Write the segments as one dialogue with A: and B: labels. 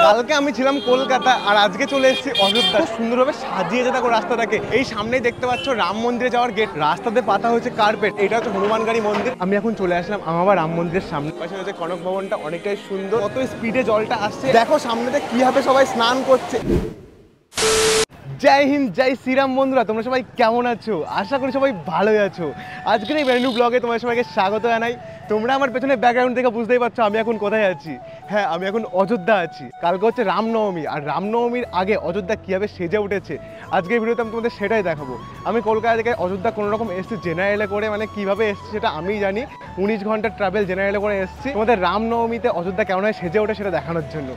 A: কালকে আমি ছিলাম কলকাতা আর আজকে চলে এসেছি অযোধ্যা। খুব সুন্দরভাবে সাজিয়েছে দেখো রাস্তাটাকে। এই সামনেই দেখতে পাচ্ছ রাম মন্দিরে যাওয়ার গেট, রাস্তাতে পাতা হয়েছে কার্পেট। এটা হচ্ছে হনুমানগাড়ি মন্দির। আমি এখন চলে আসলাম আমার রাম মন্দিরের সামনে। পাশে হচ্ছে কনক ভবনটা, অনেকটাই সুন্দর। কত স্পিডে জলটা আসছে দেখো সামনেতে, কিভাবে সবাই স্নান করছে। জয় হিন্দ, জয় শ্রীরাম। বন্ধুরা তোমরা সবাই কেমন আছো? আশা করি সবাই ভালোই আছো। আজকের এই ব্র্যান্ড নিউ ব্লগে তোমাদের সবাইকে স্বাগত জানাই। তোমরা আমার পেছনে ব্যাকগ্রাউন্ড থেকে বুঝতেই পারছো আমি এখন কোথায় আছি। হ্যাঁ, আমি এখন অযোধ্যা আছি। কালকে হচ্ছে রামনবমী, আর রামনবমীর আগে অযোধ্যা কীভাবে সেজে উঠেছে আজকের ভিডিওতে আমি তোমাদের সেটাই দেখাবো। আমি কলকাতা থেকে অযোধ্যা কোনো রকম এসেছি জেনারেলে করে, মানে কীভাবে এসেছি সেটা আমিই জানি। 19 ঘন্টার ট্রাভেল জেনারেলে করে এসেছি তোমাদের রামনবমীতে অযোধ্যা কেমন হয় সেজে ওঠে সেটা দেখানোর জন্য।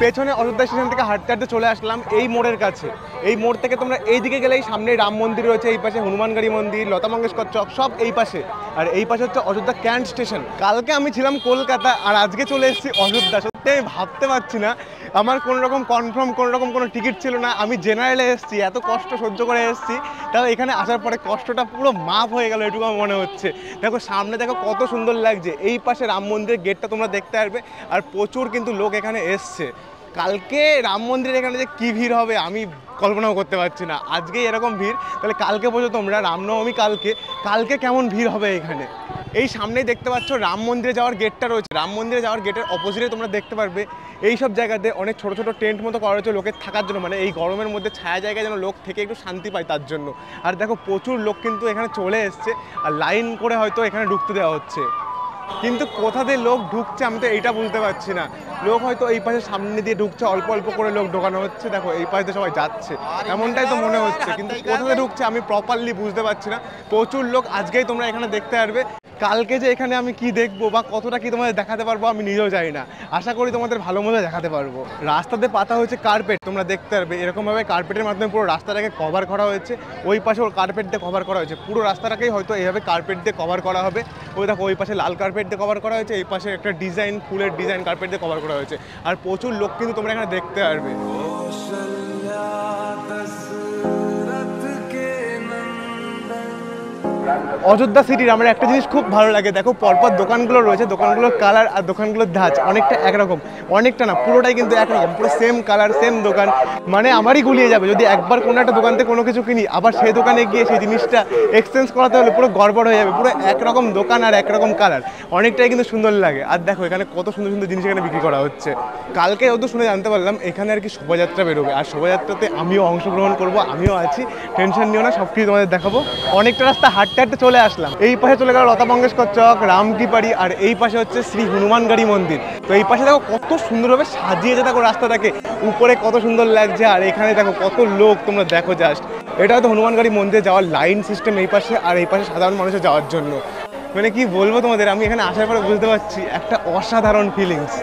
A: পেছনে অযোধ্যা স্টেশন থেকে হাঁটতে হাঁটতে চলে আসলাম এই মোড়ের কাছে। এই মোড় থেকে তোমরা এই দিকে গেলেই সামনে রাম মন্দির রয়েছে, এই পাশে হনুমানগাড়ি মন্দির, লতা মঙ্গেশকর চক, সব এই পাশে। আর এই পাশে হচ্ছে অযোধ্যা ক্যান্ট স্টেশন। কালকে আমি ছিলাম কলকাতা আর আজকে চলে এসেছি অযোধ্যা। সত্যি আমি ভাবতে পারছি না, আমার কোনো রকম কনফার্ম কোনো টিকিট ছিল না। আমি জেনারেলে এসেছি, এত কষ্ট সহ্য করে এসেছি, তাও এখানে আসার পরে কষ্টটা পুরো মাফ হয়ে গেল এটুকু আমার মনে হচ্ছে। দেখো সামনে দেখো কত সুন্দর লাগছে। এই পাশে রাম মন্দিরের গেটটা তোমরা দেখতে পারবে। আর প্রচুর কিন্তু লোক এখানে এসছে। কালকে রাম মন্দিরের এখানে যে কী ভিড় হবে আমি কল্পনাও করতে পারছি না। আজকেই এরকম ভিড়, তাহলে কালকে বোঝো তোমরা রামনবমী কালকে কেমন ভিড় হবে এখানে। এই সামনেই দেখতে পাচ্ছ রাম মন্দিরে যাওয়ার গেটটা রয়েছে। রাম মন্দিরে যাওয়ার গেটের অপোজিটে তোমরা দেখতে পারবে এই সব জায়গাতে অনেক ছোট ছোট টেন্ট মতো করা হয়েছে লোকের থাকার জন্য, মানে এই গরমের মধ্যে ছায়া জায়গায় যেন লোক থেকে একটু শান্তি পায় তার জন্য। আর দেখো প্রচুর লোক কিন্তু এখানে চলে এসছে, আর লাইন করে হয়তো এখানে ঢুকতে দেওয়া হচ্ছে। কিন্তু কোথা দিয়ে লোক ঢুকছে আমি তো এইটা বুঝতে পারছি না। লোক হয়তো এই পাশে সামনে দিয়ে ঢুকছে, অল্প অল্প করে লোক ঢোকানো হচ্ছে। দেখো এই পাশে সবাই যাচ্ছে এমনটাই তো মনে হচ্ছে, কিন্তু কোথা দিয়ে ঢুকছে আমি প্রপারলি বুঝতে পারছি না। প্রচুর লোক আজকেই তোমরা এখানে দেখতে পারবে। কালকে যে এখানে আমি কি দেখবো বা কতটা কি তোমাদের দেখাতে পারবো আমি নিজেও জানি না। আশা করি তোমাদের ভালো মতো দেখাতে পারবো। রাস্তাতে পাতা হয়েছে কার্পেট, তোমরা দেখতে পারবে এরকমভাবে কার্পেটের মাধ্যমে পুরো রাস্তাটাকে কভার করা হয়েছে। ওই পাশেও কার্পেট দিয়ে কভার করা হয়েছে, পুরো রাস্তাটাকেই হয়তো এইভাবে কার্পেট দিয়ে কভার করা হবে। ওই দেখো ওই পাশে লাল কার্পেট দিয়ে কভার করা হয়েছে, এই পাশে একটা ডিজাইন, ফুলের ডিজাইন কার্পেট দিয়ে কভার করা হয়েছে। আর প্রচুর লোক কিন্তু তোমরা এখানে দেখতে পারবে। অযোধ্যা সিটির আমার একটা জিনিস খুব ভালো লাগে, দেখো পরপর দোকানগুলো রয়েছে, দোকানগুলোর কালার আর দোকানগুলোর ধাঁচ অনেকটা একরকম। অনেকটা না, পুরোটাই কিন্তু একরকম, পুরো সেম কালার সেম দোকান। মানে আমারই গুলিয়ে যাবে যদি একবার কোনো একটা দোকান থেকে কোনো কিছু কিনি, আবার সেই দোকানে গিয়ে সেই জিনিসটা এক্সচেঞ্জ করাতে হলে পুরো গড়বড় হয়ে যাবে। পুরো একরকম দোকান আর একরকম কালার, অনেকটাই কিন্তু সুন্দর লাগে। আর দেখো এখানে কত সুন্দর সুন্দর জিনিস এখানে বিক্রি করা হচ্ছে। কালকে যত শুনে জানতে পারলাম এখানে আর কি শোভাযাত্রা বেরোবে, আর শোভাযাত্রাতে আমিও অংশগ্রহণ করবো, আমিও আছি। টেনশন নিও না, সব কিছু তোমাদের দেখাবো। অনেকটা রাস্তা হাঁটতে হাঁটতে চলে আসলাম। এই পাশে চলে গেল লতা মঙ্গেশকর চক, রামকিপাড়ি, আর এই পাশে হচ্ছে শ্রী হনুমানগাড়ি মন্দির। তো এই পাশে দেখো কত সুন্দরভাবে সাজিয়েছে দেখো রাস্তাটাকে, উপরে কত সুন্দর লাগছে। আর এখানে দেখো কত লোক, তোমরা দেখো জাস্ট। এটা হয়তো হনুমানগাড়ি মন্দিরে যাওয়ার লাইন সিস্টেম এই পাশে, আর এই পাশে সাধারণ মানুষের যাওয়ার জন্য। মানে কি বলবো তোমাদের, আমি এখানে আসার পরে বুঝতে পারছি একটা অসাধারণ ফিলিংস।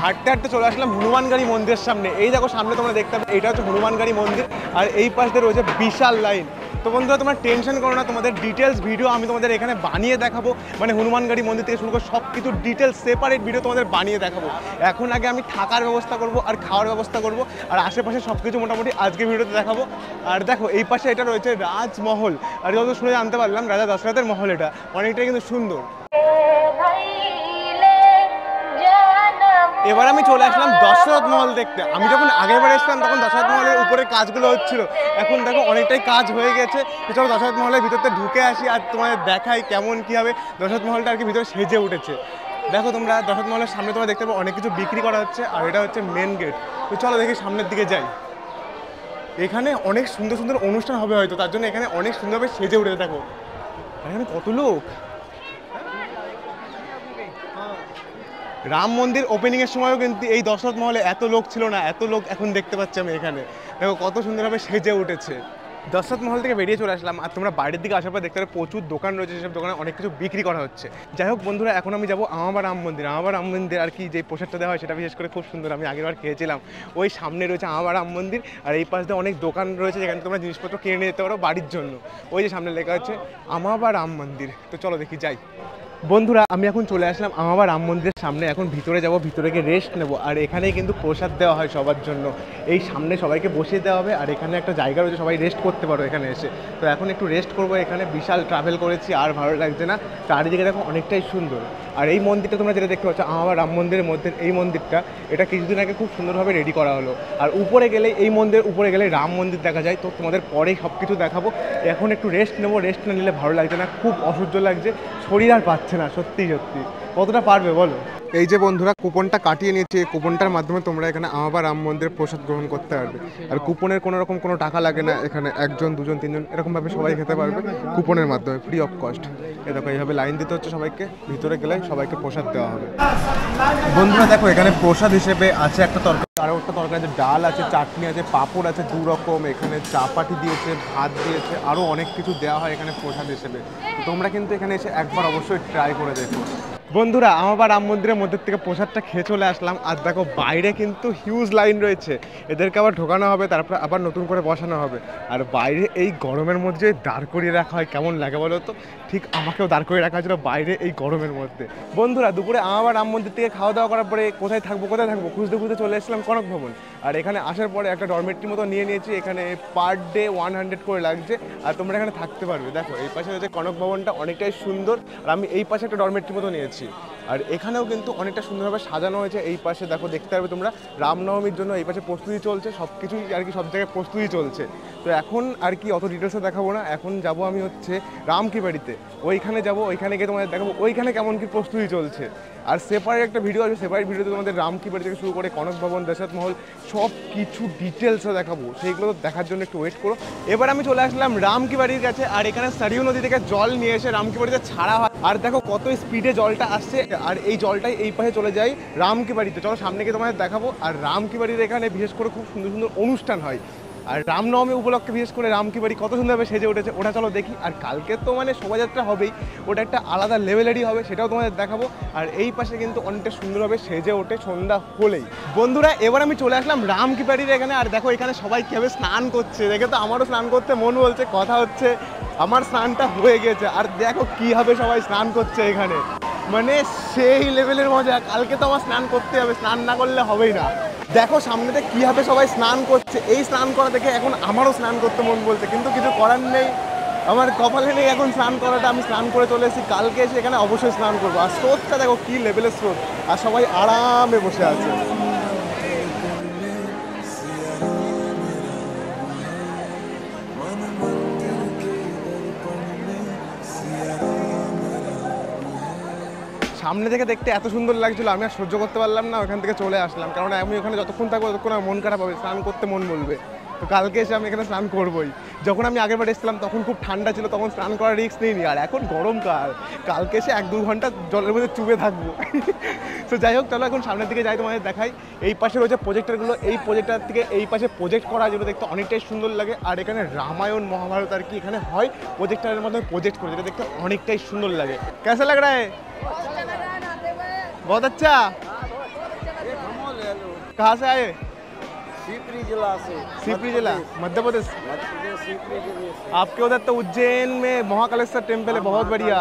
A: হাঁটতে হাঁটতে চলে আসলাম হনুমানগাড়ি মন্দিরের সামনে। এই দেখো সামনে তোমরা দেখতে পাবে এটা হচ্ছে হনুমানগাড়ি মন্দির, আর এই পাশ দিয়ে রয়েছে বিশাল লাইন। তো বন্ধুরা তোমরা টেনশন করো না, তোমাদের ডিটেলস ভিডিও আমি তোমাদের এখানে বানিয়ে দেখাবো। মানে হনুমানগাড়ি মন্দির থেকে শুরু করে সব কিছু ডিটেলস সেপারেট ভিডিও তোমাদের বানিয়ে দেখাবো। এখন আগে আমি থাকার ব্যবস্থা করব আর খাওয়ার ব্যবস্থা করব, আর আশেপাশে সব কিছু মোটামুটি আজকে ভিডিওতে দেখাবো। আর দেখো এই পাশে এটা রয়েছে রাজমহল, আর যত শুনে জানতে পারলাম রাজা দশরথের মহল। এটা অনেকটাই কিন্তু সুন্দর। এবার আমি চলে আসলাম দশরথ মহল দেখতে। আমি যখন আগের বার এসেছিলাম তখন দশরথ মহলের উপরে কাজগুলো হচ্ছিল, এখন দেখো অনেকটাই কাজ হয়ে গেছে। চলো দশরথ মহলের ভিতরতে ঢুকে আসি আর তোমাদের দেখাই কেমন কী হবে। দশরথ মহলটা আর কি ভিতরে সেজে উঠেছে। দেখো তোমরা দশরথ মহলের সামনে তোমরা দেখতে পাবে অনেক কিছু বিক্রি করা হচ্ছে, আর এটা হচ্ছে মেন গেট। তো চলো দেখি সামনের দিকে যাই। এখানে অনেক সুন্দর সুন্দর অনুষ্ঠান হবে হয়তো, তার জন্য এখানে অনেক সুন্দরভাবে সেজে উঠেছে। দেখো এখানে কত লোক। রাম মন্দির ওপেনিংয়ের সময়ও কিন্তু এই দশরথ মহলে এত লোক ছিল না, এত লোক এখন দেখতে পাচ্ছি আমি এখানে। দেখো কত সুন্দরভাবে সেজে উঠেছে। দশরথ মহল থেকে বেরিয়ে চলে আসলাম, আর তোমরা বাইরের দিকে আসার পর দেখতে পাবে প্রচুর দোকান রয়েছে, যেসব দোকানে অনেক কিছু বিক্রি করা হচ্ছে। যাই হোক বন্ধুরা, এখন আমি যাবো আমার রাম মন্দির। আমার রাম মন্দির আর কি যে প্রসাদটা দেওয়া হয় সেটা বিশেষ করে খুব সুন্দর, আমি আগেরবার খেয়েছিলাম। ওই সামনে রয়েছে আমার রাম মন্দির, আর এই পাশ দিয়ে অনেক দোকান রয়েছে যেখানে তোমরা জিনিসপত্র কিনে নিয়ে যেতে পারো বাড়ির জন্য। ওই যে সামনে লেখা আছে আমার রাম মন্দির। তো চলো দেখি যাই। বন্ধুরা আমি এখন চলে আসলাম আমার রাম মন্দিরের সামনে। এখন ভিতরে যাব, ভিতরে গিয়ে রেস্ট নেব। আর এখানেই কিন্তু প্রসাদ দেওয়া হয় সবার জন্য। এই সামনে সবাইকে বসিয়ে দেওয়া হবে, আর এখানে একটা জায়গা রয়েছে, সবাই রেস্ট করতে পারো এখানে এসে। তো এখন একটু রেস্ট করবো এখানে। বিশাল ট্রাভেল করেছি, আর ভালো লাগছে না। চারিদিকে দেখো অনেকটাই সুন্দর। আর এই মন্দিরটা তোমরা যেটা দেখতে পাচ্ছ আমার রাম মন্দিরের মধ্যে, এই মন্দিরটা এটা কিছুদিন আগে খুব সুন্দরভাবে রেডি করা হলো। আর উপরে গেলে, এই মন্দিরের উপরে গেলে রাম মন্দির দেখা যায়। তো তোমাদের পরেই সব কিছু দেখাবো। এখন একটু রেস্ট নেবো, রেস্ট না নিলে ভালো লাগছে না, খুব অসহ্য লাগছে, শরীর আর পাচ্ছে না। সত্যি সত্যি কতটা পারবে বলো? এই যে বন্ধুরা কুপনটা কাটিয়ে নিয়েছি, এই কুপনটার মাধ্যমে তোমরা এখানে আমার রাম মন্দিরের প্রসাদ গ্রহণ করতে পারবে। আর কুপনের কোনো রকম কোনো টাকা লাগে না, এখানে একজন দুজন তিনজন এরকমভাবে সবাই খেতে পারবে কুপনের মাধ্যমে, ফ্রি অফ কস্ট। এ দেখো এইভাবে লাইন দিতে হচ্ছে সবাইকে, ভিতরে গেলে সবাইকে প্রসাদ দেওয়া হবে। বন্ধুরা দেখো এখানে প্রসাদ হিসেবে আছে একটা তরকারি, আরও একটা তরকারি আছে, ডাল আছে, চাটনি আছে, পাঁপড় আছে 2 রকম, এখানে চাপাটি দিয়েছে, ভাত দিয়েছে, আরও অনেক কিছু দেওয়া হয় এখানে প্রসাদ হিসেবে। তোমরা কিন্তু এখানে এসে একবার অবশ্যই ট্রাই করে দেখো। বন্ধুরা আমার রাম মন্দিরের মধ্যে থেকে প্রসাদটা খেয়ে চলে আসলাম। আর দেখো বাইরে কিন্তু হিউজ লাইন রয়েছে, এদেরকে আবার ঢোকানো হবে, তারপর আবার নতুন করে বসানো হবে। আর বাইরে এই গরমের মধ্যে দাঁড় করিয়ে রাখা হয়, কেমন লাগে বলো তো? ঠিক আমাকেও দাঁড় করিয়ে রাখা হয়েছিল বাইরে এই গরমের মধ্যে। বন্ধুরা দুপুরে আমার রাম মন্দির থেকে খাওয়া দাওয়া করার পরে কোথায় থাকবো খুঁজতে খুঁজতে চলে এসেছিলাম কনক ভবন। আর এখানে আসার পরে একটা ডরমেটরির মতো নিয়ে নিয়েছি। এখানে পার ডে 100 করে লাগছে, আর তোমরা এখানে থাকতে পারবে। দেখো এই পাশে হচ্ছে কনক ভবনটা, অনেকটাই সুন্দর। আর আমি এই পাশে একটা ডরমেটরির মতো নিয়েছি। আর এখানেও কিন্তু অনেকটা সুন্দরভাবে সাজানো হয়েছে। এই পাশে দেখো দেখতে পারবে তোমরা, রামনবমীর জন্য এই পাশে প্রস্তুতি চলছে, সব কিছুই আর কি, সব জায়গায় প্রস্তুতি চলছে। তো এখন আর কি অত ডিটেলসে দেখাবো না, এখন যাব আমি হচ্ছে রামকি বাড়িতে, ওইখানে যাব, ওইখানে গিয়ে তোমাদের দেখাবো ওইখানে কেমন কি প্রস্তুতি চলছে। আর সেপারেট একটা ভিডিও আছে, সেপারেট ভিডিওতে তোমাদের রামকি বাড়ি থেকে শুরু করে কনক ভবন, দশরথ মহল সব কিছু ডিটেলসে দেখাবো। সেইগুলো দেখার জন্য একটু ওয়েট করো। এবার আমি চলে আসলাম রামকি বাড়ির কাছে, আর এখানে সরিউ নদী থেকে জল নিয়ে এসে রামকি বাড়িতে ছাড়া হয়। আর দেখো কত স্পিডে জলটা আসছে, আর এই জলটাই এই পাশে চলে যায় রামকি বাড়িতে। চলো সামনে গিয়ে তোমাদের দেখাবো। আর রামকি বাড়ির এখানে বিশেষ করে খুব সুন্দর সুন্দর অনুষ্ঠান হয়। আর রামনবমী উপলক্ষে বিশেষ করে রামকি বাড়ি কত সুন্দরভাবে সেজে উঠেছে, ওটা চলো দেখি। আর কালকে তো মানে শোভাযাত্রা হবেই, ওটা একটা আলাদা লেভেলেরই হবে, সেটাও তোমাদের দেখাবো। আর এই পাশে কিন্তু অনেকটা সুন্দরভাবে সেজে ওঠে সন্ধ্যা হলেই। বন্ধুরা এবার আমি চলে আসলাম রামকি বাড়ির এখানে। আর দেখো এখানে সবাই কীভাবে স্নান করছে, দেখে তো আমারও স্নান করতে মন বলছে। কথা হচ্ছে আমার স্নানটা হয়ে গেছে, আর দেখো কীভাবে সবাই স্নান করছে এখানে, মানে সেই লেভেলের মজা। কালকে তো আমার স্নান করতে হবে, স্নান না করলে হবেই না। দেখো সামনেতে কীভাবে সবাই স্নান করছে, এই স্নান করা দেখে এখন আমারও স্নান করতে মন বলছে, কিন্তু কিছু করার নেই, আমার কপালে নেই এখন স্নান করাটা। আমি স্নান করে চলে এসেছি, কালকে এসে এখানে অবশ্যই স্নান করবো। আর স্রোতটা দেখো কী লেভেলের স্রোত, আর সবাই আরামে বসে আছে। সামনে থেকে দেখতে এত সুন্দর লাগছিল, আমি আর সহ্য করতে পারলাম না, ওখান থেকে চলে আসলাম। কারণ আমি ওখানে যতক্ষণ থাকবো ততক্ষণ আমার মন খারাপ হবে, স্নান করতে মন বলবে। তো কালকে এসে আমি এখানে স্নান করবোই। যখন আমি আগেরবার এসেছিলাম তখন খুব ঠান্ডা ছিল, তখন স্নান করার রিস্ক নিইনি। আর এখন গরমকাল, কালকে এসে 1-2 ঘন্টা জলের মধ্যে চুবে থাকবো। তো যাই হোক চলো এখন সামনের দিকে যাই, তোমাদের দেখাই। এই পাশে রয়েছে প্রজেক্টরগুলো, এই প্রজেক্টর থেকে এই পাশে প্রজেক্ট করা, যেটা দেখতে অনেকটাই সুন্দর লাগে। আর এখানে রামায়ণ মহাভারত আর কি এখানে হয়, প্রজেক্টরের মাধ্যমে প্রজেক্ট করে, যেটা দেখতে অনেকটাই সুন্দর লাগে। কেসা লাগ রা হ্যায়? बहुत अच्छा। कहाँ से आए?
B: सीपरी जिला से।
A: सीपरी जिला, मध्य प्रदेश। आपके उधर तो उज्जैन में महाकालेश्वर टेम्पल है, बहुत बढ़िया।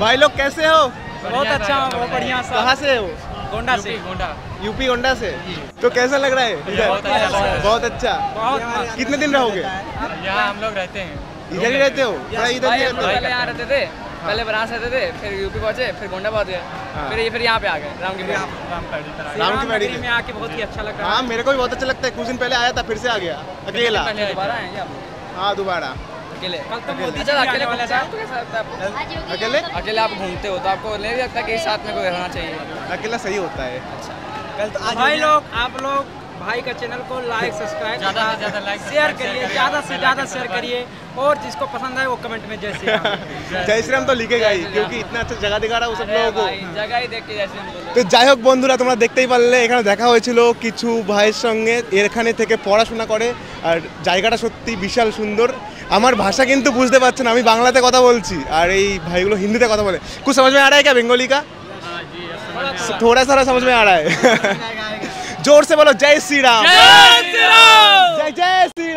A: भाई लोग कैसे हो?
B: बहुत अच्छा, बहुत बढ़िया।
A: कहाँ से हो?
B: गोंडा से। गोंडा,
A: यूपी गोंडा से। तो कैसा लग रहा है इधर? बहुत अच्छा। कितने दिन रहोगे
B: यहाँ? हम लोग रहते हैं
A: इधर ही रहते हो? इधर ही रहते हो?
C: पहले यहाँ रहते थे, पहले बनारस रहते थे, फिर यूपी पहुंचे, फिर गोंडा पहुंचे, फिर यहाँ पे आ गए राम की
A: रामकी
B: में आके बहुत ही अच्छा लगा।
A: हाँ मेरे को भी बहुत अच्छा लगता है। कुछ दिन पहले आया था, फिर से आ गया अकेला।
C: दोबारा आएंगे आप?
A: हाँ दोबारा
C: अकेले?
B: कल तो मोदी
C: अच्छा
B: जी
C: अकेले
B: आने वाले
C: घूमते
B: हैं।
C: हो तो कैसा लगता है आपको?
A: अकेले
C: अकेले आप घूमते हो तो आपको नहीं लगता कि साथ में कोई रहना चाहिए?
A: अकेला सही होता है।
C: अच्छा
A: कल तो
B: भाई लोग, आप लोग भाई का चैनल को लाइक सब्सक्राइब
C: ज़्यादा से ज़्यादा लाइक
B: शेयर करिए, ज़्यादा से ज़्यादा शेयर करिए, और जिसको पसंद आए वो कमेंट में जय श्री राम।
A: जय श्री राम तो लिखेगा ही, क्योंकि इतना अच्छा जगह दिखा रहा है वो सब लोगों को।
C: जगह ही देख के जैसे हम बोलते
A: তো যাই হোক বন্ধুরা তোমরা দেখতেই পারলে এখানে দেখা হয়েছিল কিছু ভাইয়ের সঙ্গে, এখানে থেকে পড়াশোনা করে। আর জায়গাটা সত্যি বিশাল সুন্দর। আমার ভাষা কিন্তু বুঝতে পারছে না, আমি বাংলাতে কথা বলছি আর এই ভাইগুলো হিন্দিতে কথা বলে। कुछ समझ में आ रहा है क्या बेंगोली का? थोड़ा सा समझ में आ रहा है। जोर से बोलो जय श्री राम। जय जय श्री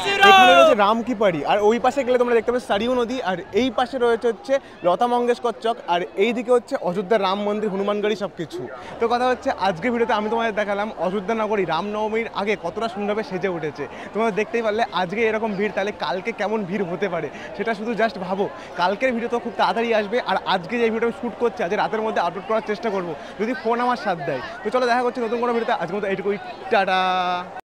A: শ্রীরাম। এখানে রয়েছে রামকিপাড়ি, আর ওই পাশে গেলে তোমরা দেখতে পাবে সারিউ নদী, আর এই পাশে রয়েছে হচ্ছে লতা মঙ্গেশকর চক, আর এই দিকে হচ্ছে অযোধ্যার রাম মন্দির, হনুমানগড়ি সব কিছু। তো কথা হচ্ছে আজকে ভিডিওতে আমি তোমাদের দেখালাম অযোধ্যা নগরী রামনবমীর আগে কতটা সুন্দরভাবে সেজে উঠেছে। তোমরা দেখতেই পারলে আজকে এরকম ভিড়, তাহলে কালকে কেমন ভিড় হতে পারে সেটা শুধু জাস্ট ভাবো। কালকের ভিডিও তো খুব তাড়াতাড়ি আসবে, আর আজকে যে ভিডিওটা আমি শ্যুট করছি আজ রাতের মধ্যে আপলোড করার চেষ্টা করবো যদি ফোন আমার সাথ দেয়। তো চলো দেখা করছি নতুন কোনো ভিডিওতে, আজকের মতো এইটুকুই, টাটা।